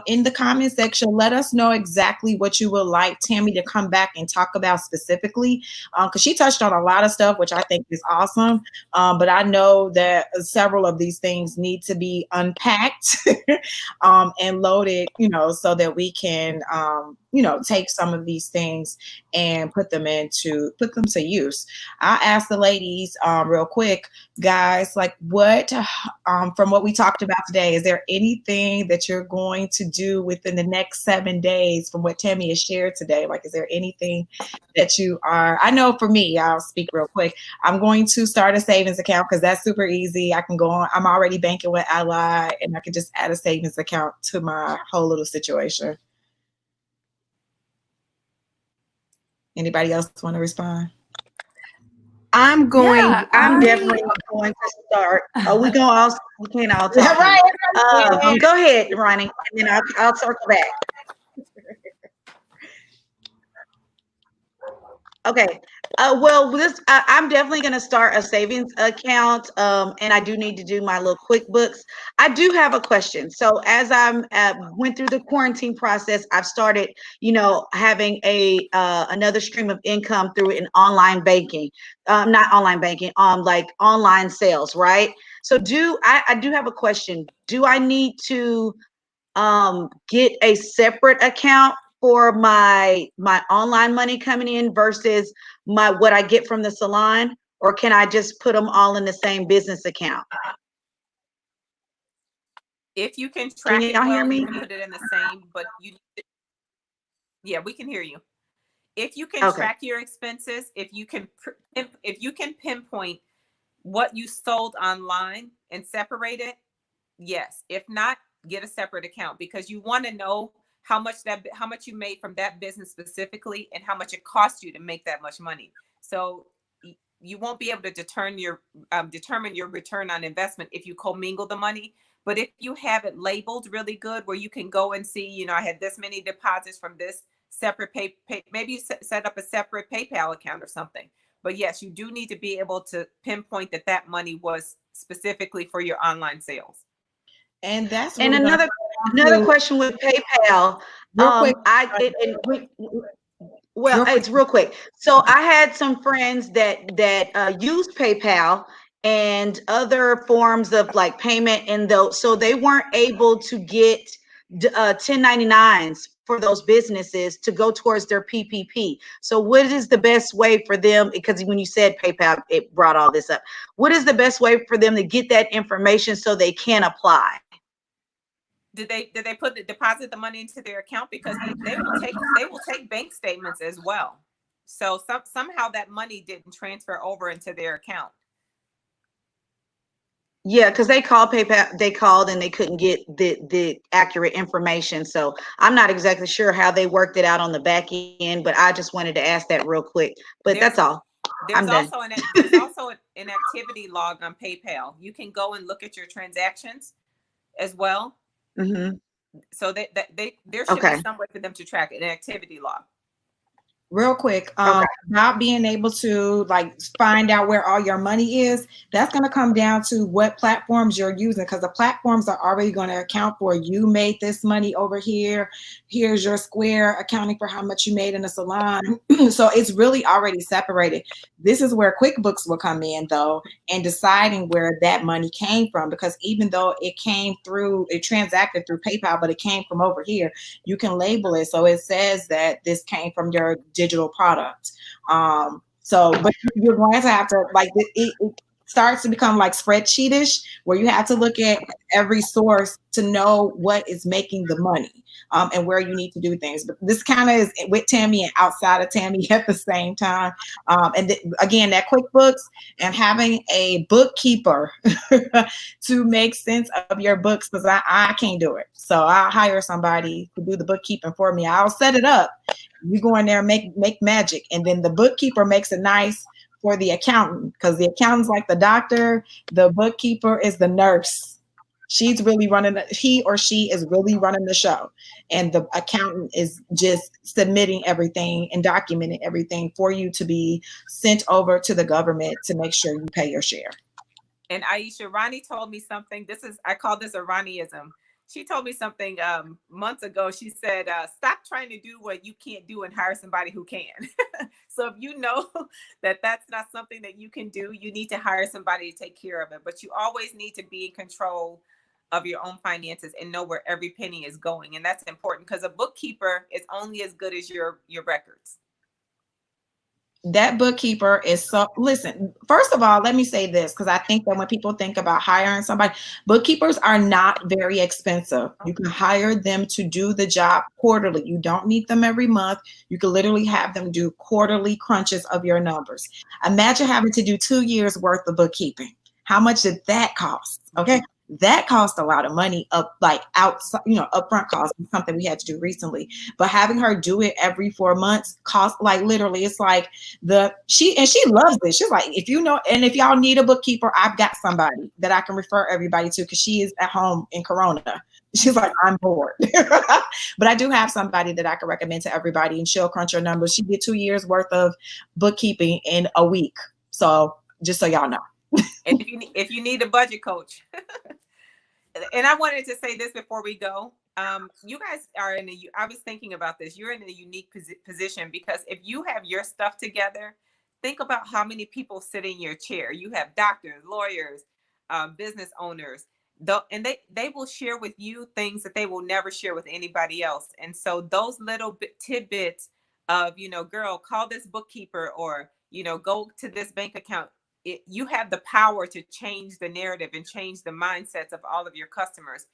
In the comment section, let us know exactly what you would like Tammy to come back and talk about specifically, because she touched on a lot of stuff, which I think is awesome. But I know that several of these things need to be unpacked and loaded, you know, so that we can, you know, take some of these things and put them to use. I asked the ladies real quick, guys, like what from what we talked about today, is there anything that you're going to do within the next 7 days from what Tammy has shared today? Like, is there anything that you are, I know for me, I'll speak real quick, I'm going to start a savings account because that's super easy. I can go on, I'm already banking with Ally, and I can just add a savings account to my whole little situation. Anybody else want to respond? I'm going. Yeah, I'm definitely going to start. Oh, we can't all talk. Right. Go ahead, Ronnie, and then I'll circle back. Okay. Well, I'm definitely going to start a savings account, and I do need to do my little QuickBooks. I do have a question. So as I'm went through the quarantine process, I've started, you know, having another stream of income through an online banking, not online banking, like online sales, right? So I do have a question. Do I need to get a separate account for my online money coming in versus what I get from the salon, or can I just put them all in the same business account? If you can track it Y'all hear well, me? you can put it in the same, but yeah, we can hear you. If you can track your expenses, if you can pinpoint what you sold online and separate it, yes. If not, get a separate account, because you want to know how much you made from that business specifically and how much it cost you to make that much money. So you won't be able to determine your return on investment if you commingle the money. But if you have it labeled really good, where you can go and see, you know, I had this many deposits from this separate maybe you set up a separate PayPal account or something. But yes, you do need to be able to pinpoint that money was specifically for your online sales. And that's another question with PayPal. Real quick. It's real quick. So I had some friends that use PayPal and other forms of like payment, and so they weren't able to get 1099s for those businesses to go towards their PPP. So what is the best way for them? Because when you said PayPal, it brought all this up. What is the best way for them to get that information so they can apply? Did they deposit the money into their account? Because they will take bank statements as well. So somehow that money didn't transfer over into their account. Yeah, because they called PayPal, they called and they couldn't get the accurate information. So I'm not exactly sure how they worked it out on the back end, but I just wanted to ask that real quick. But that's all. There's also an activity log on PayPal. You can go and look at your transactions as well. Mm-hmm. So there should be some way for them to track an activity log. Real quick, not being able to like find out where all your money is, that's going to come down to what platforms you're using, because the platforms are already going to account for you made this money over here. Here's your Square accounting for how much you made in the salon. So it's really already separated. This is where QuickBooks will come in though, and deciding where that money came from, because even though it transacted through PayPal, but it came from over here, you can label it. So it says that this came from your digital product. So, but you're going to have to, like, it starts to become like spreadsheetish, where you have to look at every source to know what is making the money, and where you need to do things. But this kind of is with Tammy and outside of Tammy at the same time. Again, that QuickBooks and having a bookkeeper to make sense of your books, because I can't do it. So I'll hire somebody to do the bookkeeping for me. I'll set it up. You go in there and make magic, and then the bookkeeper makes it nice for the accountant, because the accountant's like the doctor, the bookkeeper is the nurse. She's really he or she is really running the show, and the accountant is just submitting everything and documenting everything for you to be sent over to the government to make sure you pay your share. And Aisha, Ronnie told me something. I call this a Ronnieism. She told me something months ago. She said, stop trying to do what you can't do and hire somebody who can. So if you know that that's not something that you can do, you need to hire somebody to take care of it. But you always need to be in control of your own finances and know where every penny is going. And that's important, because a bookkeeper is only as good as your records. That bookkeeper is listen, first of all, let me say this, because I think that when people think about hiring somebody, bookkeepers are not very expensive. You can hire them to do the job quarterly. You don't need them every month. You can literally have them do quarterly crunches of your numbers. Imagine having to do 2 years worth of bookkeeping. How much did that cost? Okay. That cost a lot of money outside, upfront costs, something we had to do recently. But having her do it every 4 months cost, like, literally, it's like she loves this. She's like, if y'all need a bookkeeper, I've got somebody that I can refer everybody to, because she is at home in Corona. She's like, I'm bored. But I do have somebody that I can recommend to everybody, and she'll crunch your numbers. She did 2 years worth of bookkeeping in a week. So just so y'all know. And if you need a budget coach, and I wanted to say this before we go, you guys are I was thinking about this. You're in a unique position, because if you have your stuff together, think about how many people sit in your chair. You have doctors, lawyers, business owners, and they will share with you things that they will never share with anybody else. And so those little tidbits of, girl, call this bookkeeper, or, go to this bank account. You have the power to change the narrative and change the mindsets of all of your customers.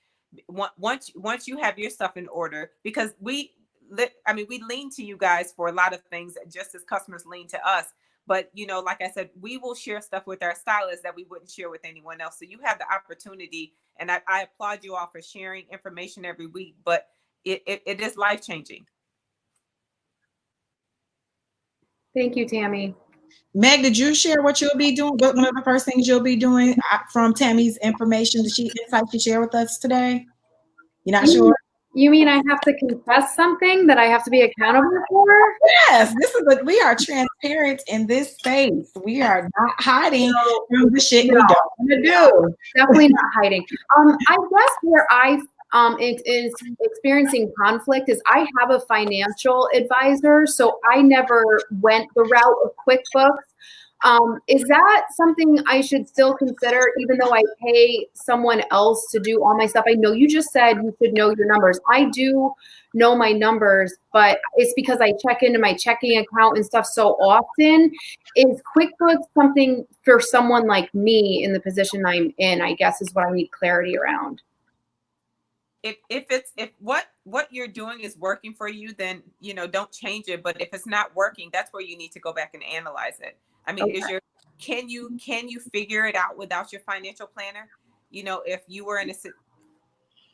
Once you have your stuff in order, because we lean to you guys for a lot of things, just as customers lean to us. But, like I said, we will share stuff with our stylists that we wouldn't share with anyone else. So you have the opportunity, and I applaud you all for sharing information every week, but it is life-changing. Thank you, Tammy. Meg, did you share what you'll be doing? What one of the first things you'll be doing from Tammy's information, insight she shared with us today? You're not sure? You mean I have to confess something that I have to be accountable for? Yes, we are transparent in this space. We are not hiding from the shit we don't want to do. Definitely not hiding. I guess where it is experiencing conflict is I have a financial advisor, so I never went the route of QuickBooks. Is that something I should still consider, even though I pay someone else to do all my stuff? I know you just said you should know your numbers. I do know my numbers, but it's because I check into my checking account and stuff so often. Is QuickBooks something for someone like me in the position I'm in, I guess, is what I need clarity around. If what you're doing is working for you, then don't change it. But if it's not working, that's where you need to go back and analyze it. I mean, okay. Can you figure it out without your financial planner? If you were in a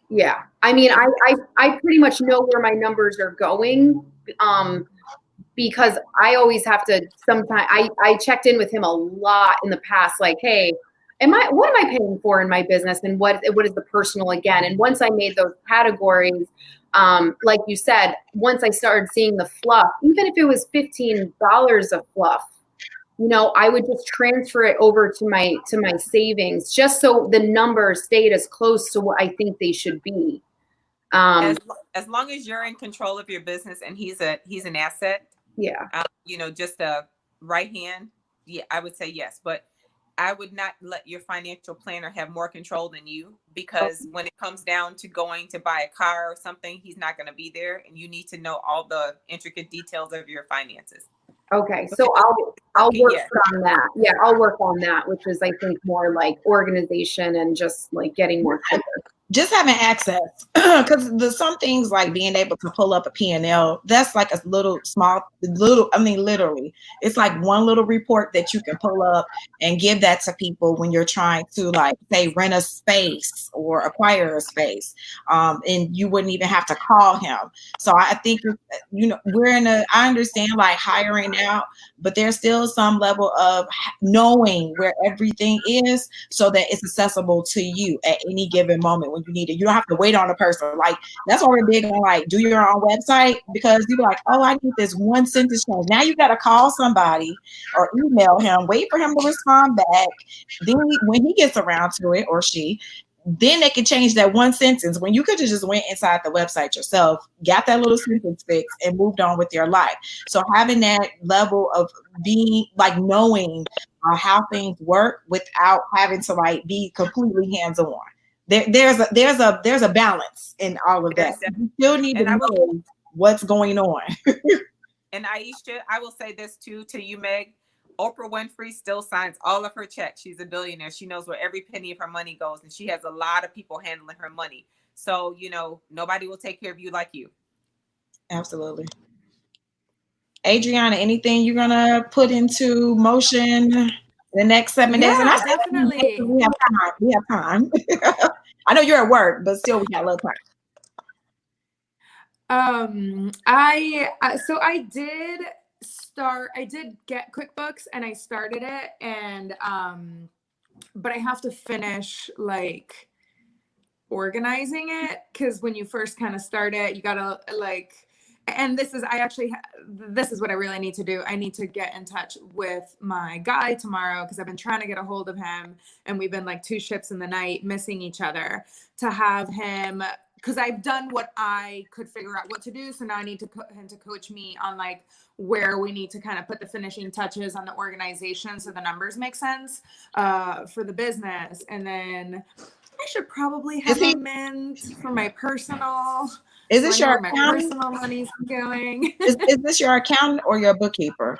yeah, I mean, I pretty much know where my numbers are going, because I always have to. Sometimes I checked in with him a lot in the past, like, hey, what am I paying for in my business, and what is the personal again? And once I made those categories, like you said, once I started seeing the fluff, even if it was $15 of fluff, I would just transfer it over to my savings, just so the numbers stayed as close to what I think they should be. As long as you're in control of your business and he's an asset, yeah, just a right hand, yeah, I would say yes. But I would not let your financial planner have more control than you, because when it comes down to going to buy a car or something, he's not going to be there, and you need to know all the intricate details of your finances. Okay, so I'll work on that. Yeah, I'll work on that, which is, I think, more like organization and just like getting more clear. Just having access, because some things like being able to pull up a P&L, that's like a little, I mean, literally, it's like one little report that you can pull up and give that to people when you're trying to, like, say, rent a space or acquire a space, and you wouldn't even have to call him. So I think, I understand like hiring out, but there's still some level of knowing where everything is so that it's accessible to you at any given moment when you need it. You don't have to wait on a person. Like, that's why we're big on like do your own website, because you're like, oh, I need this one sentence change. Now you got to call somebody or email him, wait for him to respond back. Then when he gets around to it, or she, then they can change that one sentence when you could have just went inside the website yourself, got that little sentence fixed, and moved on with your life. So having that level of being like knowing how things work without having to like be completely hands-on. There's a balance in all of that. You still need to know what's going on. And Aisha, I will say this too to you, Meg. Oprah Winfrey still signs all of her checks. She's a billionaire. She knows where every penny of her money goes, and she has a lot of people handling her money. So, nobody will take care of you like you. Absolutely. Adriana, anything you're gonna put into motion the next 7 days? And I definitely. We have time. I know you're at work, but still we got a little time. I did get QuickBooks and I started it, and but I have to finish like organizing it, because when you first kind of start it, you gotta like, and this is what I really need to do. I need to get in touch with my guy tomorrow, because I've been trying to get a hold of him, and we've been like two ships in the night missing each other, to have him, because I've done what I could figure out what to do. So now I need him to coach me on like where we need to kind of put the finishing touches on the organization so the numbers make sense for the business. And then I should probably have a mint for my personal. Is this your accountant? My personal money's going. is this your accountant or your bookkeeper?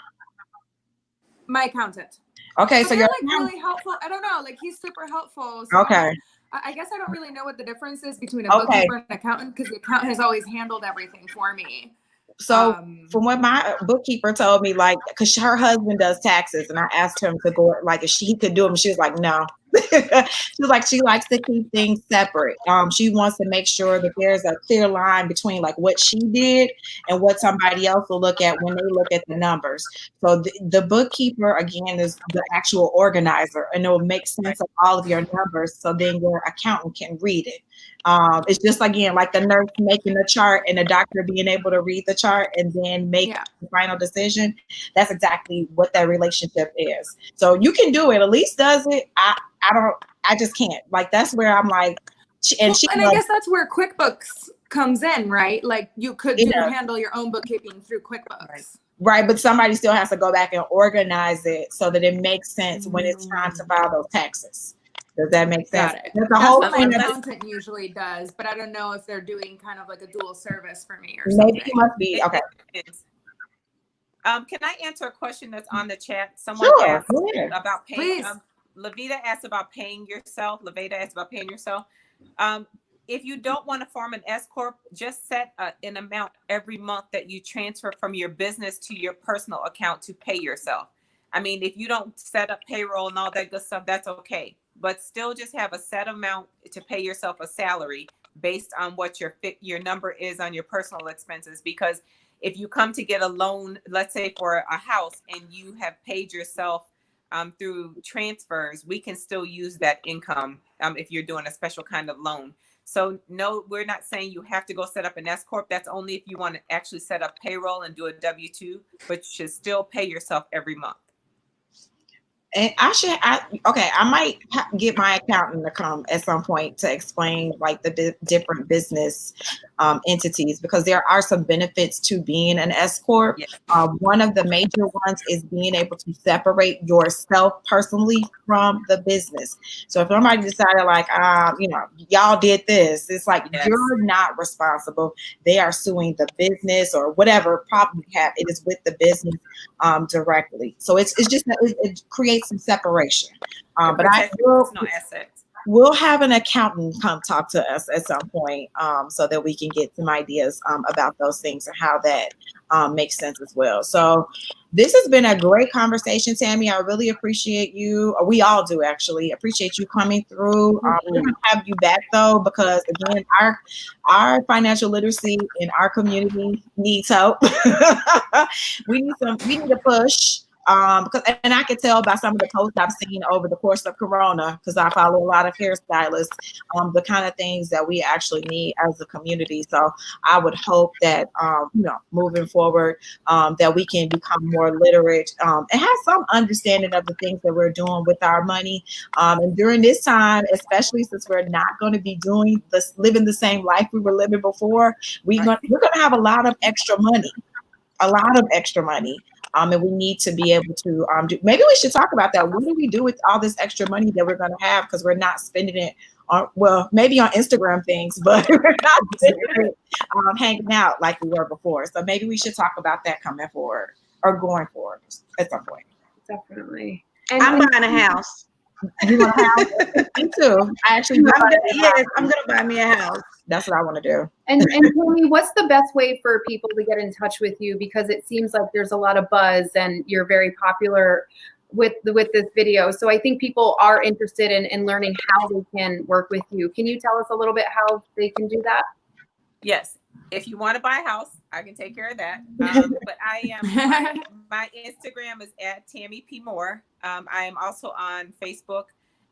My accountant. Okay, so you're like really helpful. I don't know, like he's super helpful. So okay. I guess I don't really know what the difference is between a bookkeeper and an accountant, because the accountant has always handled everything for me. So from what my bookkeeper told me, like, because her husband does taxes, and I asked him to go, like, if he could do them. She was like, no. She was like, she likes to keep things separate. She wants to make sure that there's a clear line between like what she did and what somebody else will look at when they look at the numbers. So the bookkeeper, again, is the actual organizer, and it will make sense of all of your numbers, so then your accountant can read it. It's just, again, like the nurse making the chart and the doctor being able to read the chart and then make the final decision. That's exactly what that relationship is. So you can do it. Elise does it. I just can't. Like, that's where I'm like, and I guess that's where QuickBooks comes in, right? Like you could handle your own bookkeeping through QuickBooks. Right, but somebody still has to go back and organize it so that it makes sense when it's time to file those taxes. Does that make sense? That's what my accountant usually does, but I don't know if they're doing kind of like a dual service for me or something. Maybe it must be. Okay. Can I answer a question that's on the chat? Someone asked about paying. Lavita asked about paying yourself. Lavita asked about paying yourself. If you don't want to form an S corp, just set an amount every month that you transfer from your business to your personal account to pay yourself. I mean, if you don't set up payroll and all that good stuff, that's okay. But still just have a set amount to pay yourself a salary based on what your number is on your personal expenses. Because if you come to get a loan, let's say for a house, and you have paid yourself through transfers, we can still use that income if you're doing a special kind of loan. So no, we're not saying you have to go set up an S corp. That's only if you want to actually set up payroll and do a W-2, but you should still pay yourself every month. And I might get my accountant to come at some point to explain like the different business entities, because there are some benefits to being an S corp. Yes. One of the major ones is being able to separate yourself personally from the business. So if somebody decided like, y'all did this, it's like Yes. you're not responsible. They are suing the business or whatever problem you have. It is with the business directly. So it's just it creates some separation. But I will no assets. We'll have an accountant come talk to us at some point, so that we can get some ideas about those things and how that makes sense as well. So this has been a great conversation, Tammy. I really appreciate you. We all do actually appreciate you coming through. We're gonna have you back though, because again, our financial literacy in our community needs help. We need a push. Because, and I can tell by some of the posts I've seen over the course of Corona, because I follow a lot of hairstylists, the kind of things that we actually need as a community. So I would hope that, moving forward, that we can become more literate and have some understanding of the things that we're doing with our money. And during this time, especially since we're not going to be living the same life we were living before, we're going to have a lot of extra money. And we need to be able to maybe we should talk about that. What do we do with all this extra money that we're going to have, because we're not spending it on, well, maybe on Instagram things, but we're not spending it hanging out like we were before. So maybe we should talk about that coming forward or going forward at some point. Definitely. I'm buying a house. You want a house? Me too. I'm gonna buy me a house. That's what I want to do. And Tammy, what's the best way for people to get in touch with you? Because it seems like there's a lot of buzz and you're very popular with this video. So I think people are interested in learning how they can work with you. Can you tell us a little bit how they can do that? Yes. If you want to buy a house, I can take care of that. But I am, my Instagram is at Tammy P Moore. I am also on Facebook,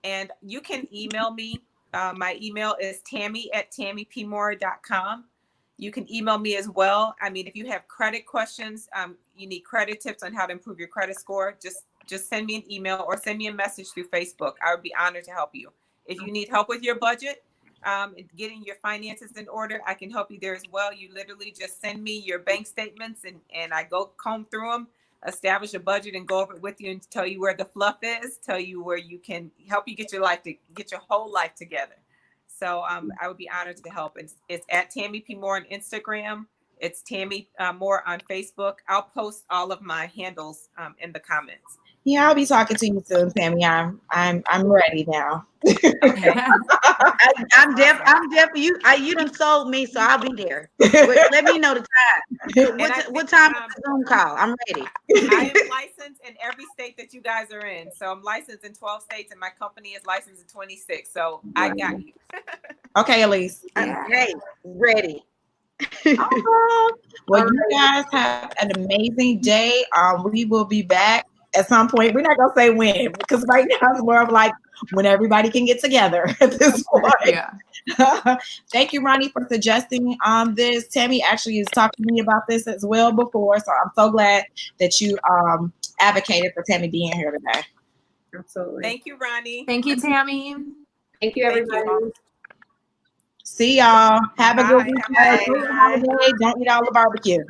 and you can email me. My email is tammy@tammypmore.com. You can email me as well. I mean, if you have credit questions, you need credit tips on how to improve your credit score, just send me an email or send me a message through Facebook. I would be honored to help you. If you need help with your budget, getting your finances in order, I can help you there as well. You literally just send me your bank statements and I go comb through them, establish a budget and go over it with you and tell you where the fluff is, tell you where you can help you get your whole life together. So I would be honored to help. It's at Tammy P Moore on Instagram. It's Tammy Moore on Facebook. I'll post all of my handles in the comments. Yeah, I'll be talking to you soon, Tammy. I'm ready now. Okay. I'm deaf. You done sold me, so I'll be there. Let me know the time. What time is the Zoom call? I'm ready. I am licensed in every state that you guys are in. So I'm licensed in 12 states, and my company is licensed in 26. So I got you. Okay, Elise. Hey, ready. Well, you guys have an amazing day. We will be back at some point. We're not gonna say when, because right now it's more of like when everybody can get together at this point. Yeah. Thank you, Ronnie, for suggesting this. Tammy actually has talked to me about this as well before, so I'm so glad that you advocated for Tammy being here today. Absolutely. Thank you, Ronnie. Thank you, Tammy. Thank you, everybody. See y'all. Have a good Bye. weekend. Don't eat all the barbecue.